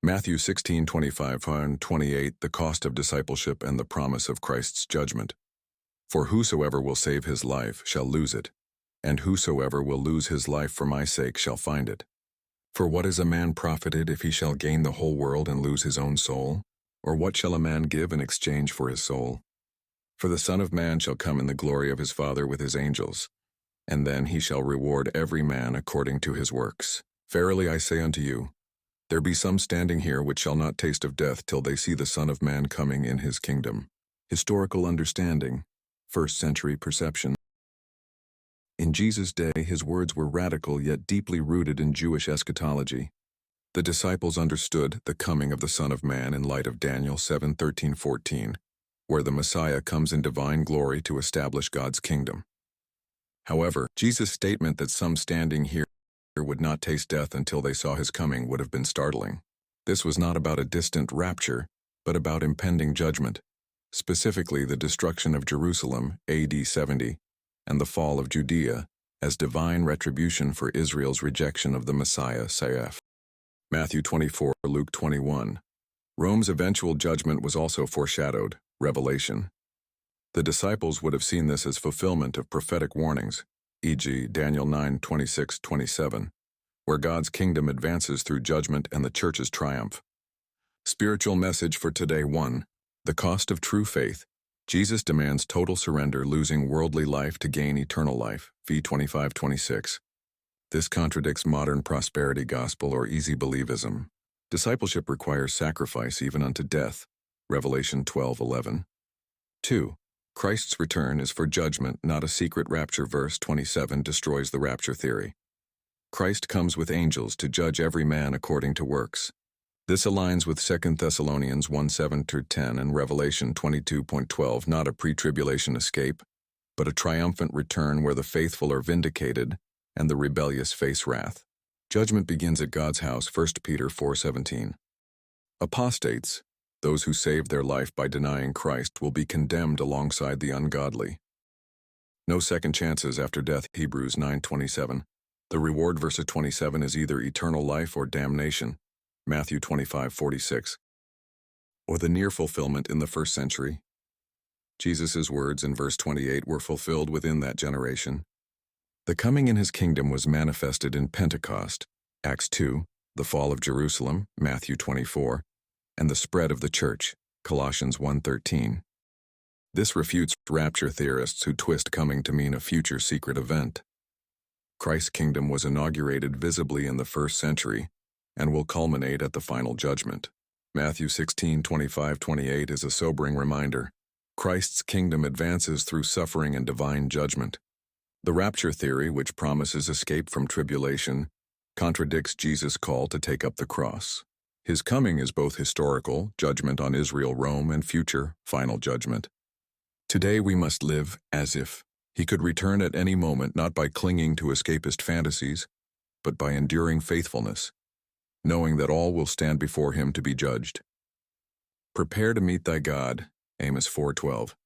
Matthew 16:25-28, the cost of discipleship and the promise of Christ's judgment. For whosoever will save his life shall lose it, and whosoever will lose his life for my sake shall find it. For what is a man profited if he shall gain the whole world and lose his own soul? Or what shall a man give in exchange for his soul? For the Son of Man shall come in the glory of his Father with his angels, and then he shall reward every man according to his works. Verily I say unto you, there be some standing here which shall not taste of death till they see the Son of Man coming in his kingdom. Historical understanding, first century perception. In Jesus' day, his words were radical yet deeply rooted in Jewish eschatology. The disciples understood the coming of the Son of Man in light of Daniel 7:13-14, where the Messiah comes in divine glory to establish God's kingdom. However, Jesus' statement that some standing here would not taste death until they saw his coming would have been startling. This was not about a distant rapture, but about impending judgment, specifically the destruction of Jerusalem, AD 70, and the fall of Judea, as divine retribution for Israel's rejection of the Messiah, Saif. Matthew 24, Luke 21. Rome's eventual judgment was also foreshadowed, Revelation. The disciples would have seen this as fulfillment of prophetic warnings, e.g. Daniel 9:26-27, where God's kingdom advances through judgment and the church's triumph. Spiritual message for today. 1. The cost of true faith. Jesus demands total surrender, losing worldly life to gain eternal life, v. 25:26. This contradicts modern prosperity gospel or easy believism. Discipleship requires sacrifice even unto death, Revelation 12:11. 2. Christ's return is for judgment, not a secret rapture. Verse 27 destroys the rapture theory. Christ comes with angels to judge every man according to works. This aligns with 2 Thessalonians 1:7-10 and Revelation 22:12, not a pre-tribulation escape, but a triumphant return where the faithful are vindicated and the rebellious face wrath. Judgment begins at God's house, 1 Peter 4:17. Apostates, those who saved their life by denying Christ, will be condemned alongside the ungodly. No second chances after death, Hebrews 9:27. The reward, verse 27, is either eternal life or damnation, Matthew 25:46. Or the near fulfillment in the first century. Jesus' words in verse 28 were fulfilled within that generation. The coming in his kingdom was manifested in Pentecost, Acts 2, the fall of Jerusalem, Matthew 24, and the spread of the church, Colossians 1:13. This refutes rapture theorists who twist coming to mean a future secret event. Christ's kingdom was inaugurated visibly in the first century and will culminate at the final judgment. Matthew 16:25-28 is a sobering reminder. Christ's kingdom advances through suffering and divine judgment. The rapture theory, which promises escape from tribulation, contradicts Jesus' call to take up the cross. His coming is both historical, judgment on Israel, Rome, and future, final judgment. Today we must live as if he could return at any moment, not by clinging to escapist fantasies, but by enduring faithfulness, knowing that all will stand before him to be judged. Prepare to meet thy God, Amos 4:12.